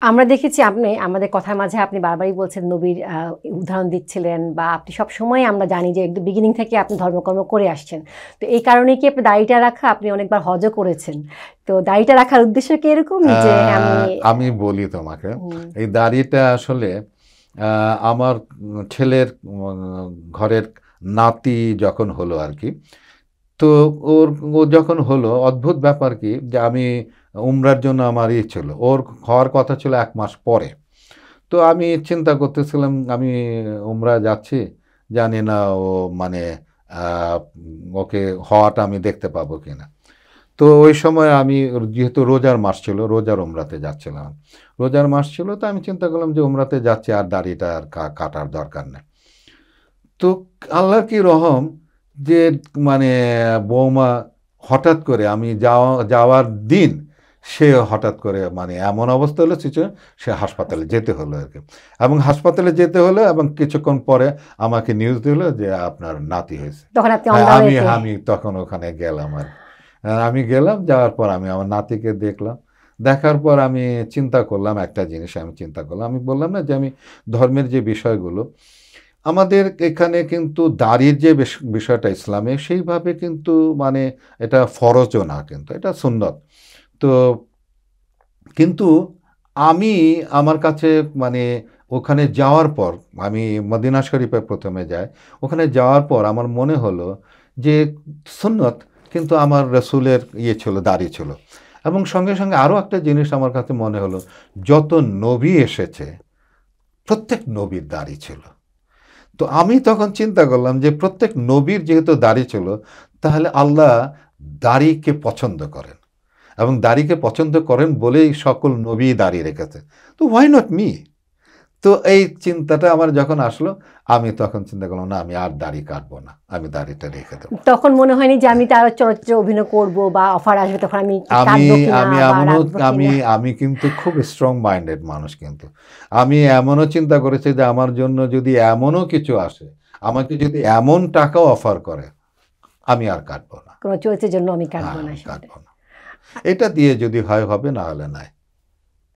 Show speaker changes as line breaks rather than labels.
আমরা দেখেছি আপনি আমাদের কথার মাঝে আপনি বারবারই বলছেন নবীর উদাহরণ দিচ্ছিলেন বা আপনি সবসময় আমরা জানি যে একদম বিগিনিং থেকে আপনি ধর্মকর্ম করে আসছেন। তো এই কারণেই কি আপনি দাড়িটা রাখা আপনি অনেকবার হজও করেছেন। তো দাড়িটা রাখার উদ্দেশ্য কি এরকমই যে আমি
আমি বলি তোমাকে,
হুম,
এই দাড়িটা আসলে আমার ছেলের ঘরের নাতি যখন হলো আর কি, তো ওর ও যখন হলো অদ্ভুত ব্যাপার কি যে আমি উমরার জন্য আমার ছিল ওর হওয়ার কথা ছিল 1 মাস পরে। তো আমি চিন্তা করতেছিলাম আমি উমরা যাচ্ছি, জানি না ও মানে ওকে হওয়াটা আমি দেখতে পাবো কিনা। তো ওই সময় আমি যেহেতু রোজার মাস ছিল, রোজার উমরাতে যাচ্ছিলাম, রোজার মাস ছিল, তো আমি চিন্তা করলাম যে উমরাতে যাচ্ছি আর দাড়িটা আর কাটার দরকার নেই। তো আল্লাহর কি রহম যে মানে বৌমা হঠাৎ করে আমি যাওয়ার দিন সে হঠাৎ করে মানে এমন অবস্থা হলো সিচুয়েশন, সে হাসপাতালে যেতে হলো আর কি। এবং হাসপাতালে যেতে হলো এবং কিছুক্ষণ পরে আমাকে নিউজ দিল যে আপনার নাতি হয়েছে।
তখন আপনি
হ্যাঁ,
অন্ধা
আমি
হয়ে
আমি তখন ওখানে গেলাম আর কি। আমি গেলাম, যাওয়ার পর আমি আমার নাতিকে দেখলাম। দেখার পর আমি চিন্তা করলাম একটা জিনিস, আমি চিন্তা করলাম, আমি বললাম না যে আমি ধর্মের যে বিষয়গুলো আমাদের এখানে কিন্তু দাড়ির যে বিষয়টা ইসলামে সেইভাবে কিন্তু মানে এটা ফরজও না, কিন্তু এটা সুন্নত। তো কিন্তু আমি আমার কাছে মানে ওখানে যাওয়ার পর আমি মদিনা শরীফে প্রথমে যাই, ওখানে যাওয়ার পর আমার মনে হলো যে সুন্নত, কিন্তু আমার রসুলের ছিল, দাড়ি ছিল। এবং সঙ্গে সঙ্গে আরও একটা জিনিস আমার কাছে মনে হলো, যত নবী এসেছে প্রত্যেক নবীর দাড়ি ছিল। তো আমি তখন চিন্তা করলাম যে প্রত্যেক নবীর যেহেতু দাড়ি ছিল, তাহলে আল্লাহ দাড়িকে পছন্দ করেন এবং দাড়িকে পছন্দ করেন বলেই সকল নবী দাড়ি রেখেছে। তো হোয়াই নট মি? তো এই চিন্তাটা আমার যখন আসলো, আমি তখন চিন্তা করলাম না, আমি আর দাড়ি কাটবো না, আমি দাড়িটা রেখে দেবো।
তখন মনে হয়নি যে আমি তার চরিত্রে অভিনয় করব বা অফার আসবে তখন আমি
আমি
কাটবো কিনা
আমি
বা
এমনও
রাখবো
আমি
কিনা।
আমি কিন্তু খুব স্ট্রং মাইন্ডেড মানুষ, কিন্তু আমি এমনও চিন্তা করেছি যে আমার জন্য যদি এমনও কিছু আসে, আমাকে যদি এমন টাকাও অফার করে, আমি আর কাটবো না।
কোনো চরিত্রের জন্য আমি
হ্যাঁ,
কাটবো না
আমি
সেটা।
কাটবো না। এটা দিয়ে যদি হয় হবে, না হলে নাই।